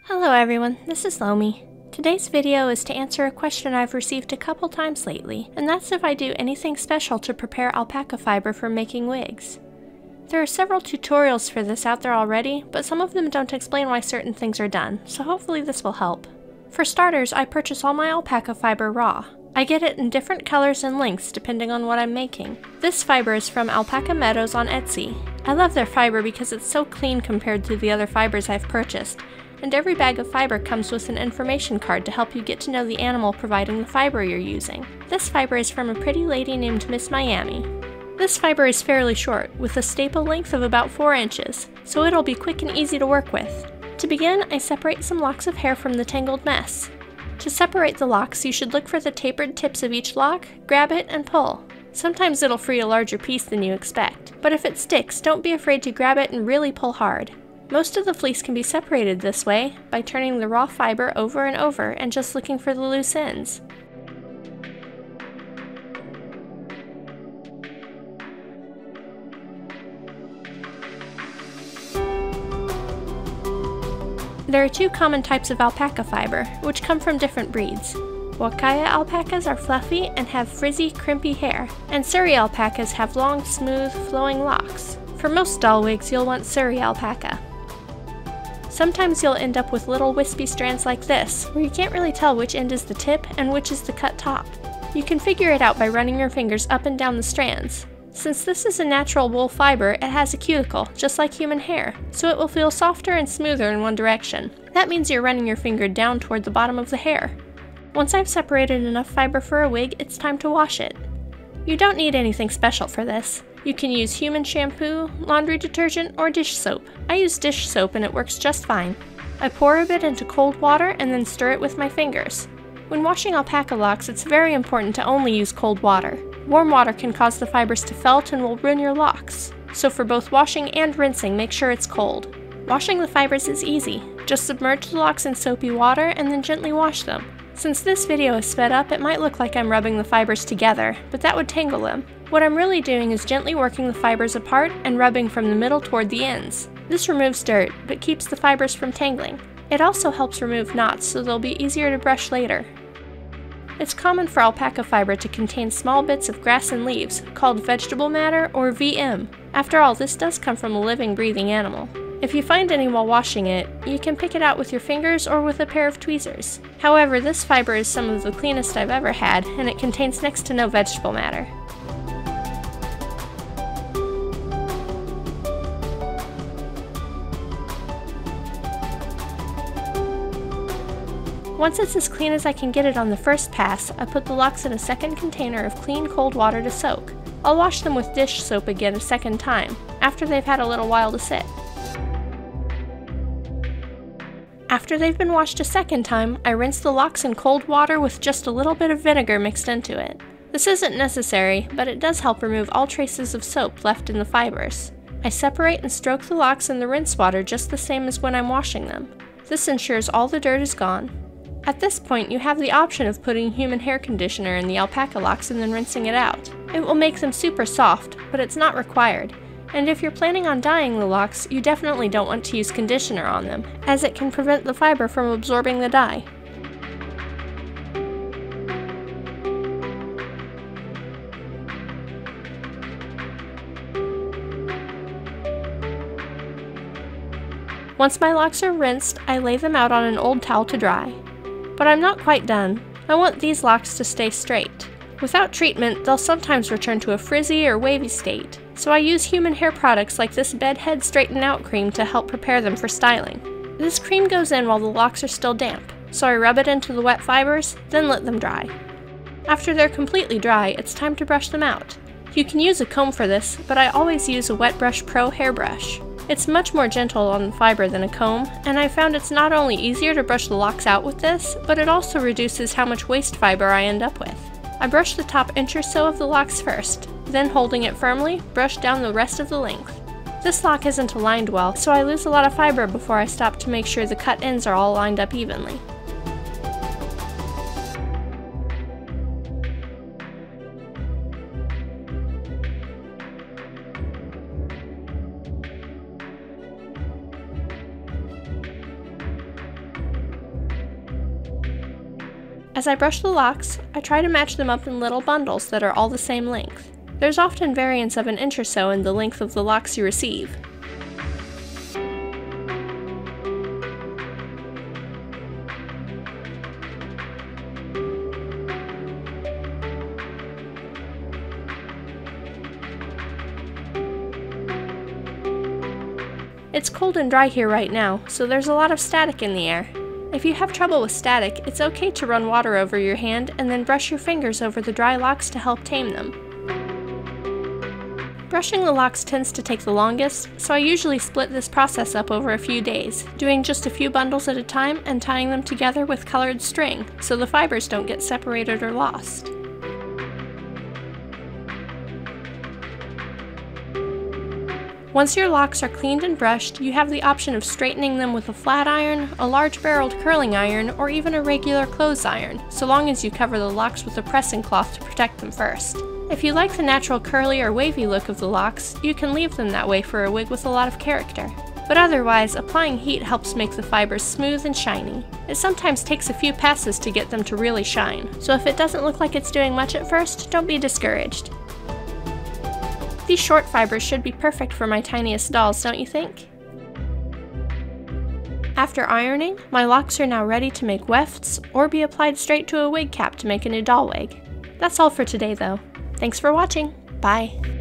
Hello everyone, this is Lomi. Today's video is to answer a question I've received a couple times lately, and that's if I do anything special to prepare alpaca fiber for making wigs. There are several tutorials for this out there already, but some of them don't explain why certain things are done, so hopefully this will help. For starters, I purchase all my alpaca fiber raw. I get it in different colors and lengths depending on what I'm making. This fiber is from Alpaca Meadows on Etsy. I love their fiber because it's so clean compared to the other fibers I've purchased, and every bag of fiber comes with an information card to help you get to know the animal providing the fiber you're using. This fiber is from a pretty lady named Miss Miami. This fiber is fairly short, with a staple length of about 4 inches, so it'll be quick and easy to work with. To begin, I separate some locks of hair from the tangled mess. To separate the locks, you should look for the tapered tips of each lock, grab it, and pull. Sometimes it'll free a larger piece than you expect, but if it sticks, don't be afraid to grab it and really pull hard. Most of the fleece can be separated this way by turning the raw fiber over and over and just looking for the loose ends. There are 2 common types of alpaca fiber, which come from different breeds. Wakaya alpacas are fluffy and have frizzy, crimpy hair, and Surrey alpacas have long, smooth, flowing locks. For most doll wigs, you'll want Surrey alpaca. Sometimes you'll end up with little wispy strands like this, where you can't really tell which end is the tip and which is the cut top. You can figure it out by running your fingers up and down the strands. Since this is a natural wool fiber, it has a cuticle, just like human hair, so it will feel softer and smoother in one direction. That means you're running your finger down toward the bottom of the hair. Once I've separated enough fiber for a wig, it's time to wash it. You don't need anything special for this. You can use human shampoo, laundry detergent, or dish soap. I use dish soap and it works just fine. I pour a bit into cold water and then stir it with my fingers. When washing alpaca locks, it's very important to only use cold water. Warm water can cause the fibers to felt and will ruin your locks. So for both washing and rinsing, make sure it's cold. Washing the fibers is easy. Just submerge the locks in soapy water and then gently wash them. Since this video is sped up, it might look like I'm rubbing the fibers together, but that would tangle them. What I'm really doing is gently working the fibers apart and rubbing from the middle toward the ends. This removes dirt, but keeps the fibers from tangling. It also helps remove knots, so they'll be easier to brush later. It's common for alpaca fiber to contain small bits of grass and leaves, called vegetable matter or VM. After all, this does come from a living, breathing animal. If you find any while washing it, you can pick it out with your fingers or with a pair of tweezers. However, this fiber is some of the cleanest I've ever had, and it contains next to no vegetable matter. Once it's as clean as I can get it on the first pass, I put the locks in a second container of clean cold water to soak. I'll wash them with dish soap again a second time, after they've had a little while to sit. After they've been washed a second time, I rinse the locks in cold water with just a little bit of vinegar mixed into it. This isn't necessary, but it does help remove all traces of soap left in the fibers. I separate and stroke the locks in the rinse water just the same as when I'm washing them. This ensures all the dirt is gone. At this point, you have the option of putting human hair conditioner in the alpaca locks and then rinsing it out. It will make them super soft, but it's not required. And if you're planning on dyeing the locks, you definitely don't want to use conditioner on them, as it can prevent the fiber from absorbing the dye. Once my locks are rinsed, I lay them out on an old towel to dry. But I'm not quite done. I want these locks to stay straight. Without treatment, they'll sometimes return to a frizzy or wavy state, so I use human hair products like this Bed Head Straighten Out cream to help prepare them for styling. This cream goes in while the locks are still damp, so I rub it into the wet fibers, then let them dry. After they're completely dry, it's time to brush them out. You can use a comb for this, but I always use a Wet Brush Pro hairbrush. It's much more gentle on the fiber than a comb, and I found it's not only easier to brush the locks out with this, but it also reduces how much waste fiber I end up with. I brush the top inch or so of the locks first, then holding it firmly, brush down the rest of the length. This lock isn't aligned well, so I lose a lot of fiber before I stop to make sure the cut ends are all lined up evenly. As I brush the locks, I try to match them up in little bundles that are all the same length. There's often variance of an inch or so in the length of the locks you receive. It's cold and dry here right now, so there's a lot of static in the air. If you have trouble with static, it's okay to run water over your hand and then brush your fingers over the dry locks to help tame them. Brushing the locks tends to take the longest, so I usually split this process up over a few days, doing just a few bundles at a time and tying them together with colored string, so the fibers don't get separated or lost. Once your locks are cleaned and brushed, you have the option of straightening them with a flat iron, a large barreled curling iron, or even a regular clothes iron, so long as you cover the locks with a pressing cloth to protect them first. If you like the natural curly or wavy look of the locks, you can leave them that way for a wig with a lot of character. But otherwise, applying heat helps make the fibers smooth and shiny. It sometimes takes a few passes to get them to really shine, so if it doesn't look like it's doing much at first, don't be discouraged. These short fibers should be perfect for my tiniest dolls, don't you think? After ironing, my locks are now ready to make wefts or be applied straight to a wig cap to make a new doll wig. That's all for today though. Thanks for watching. Bye.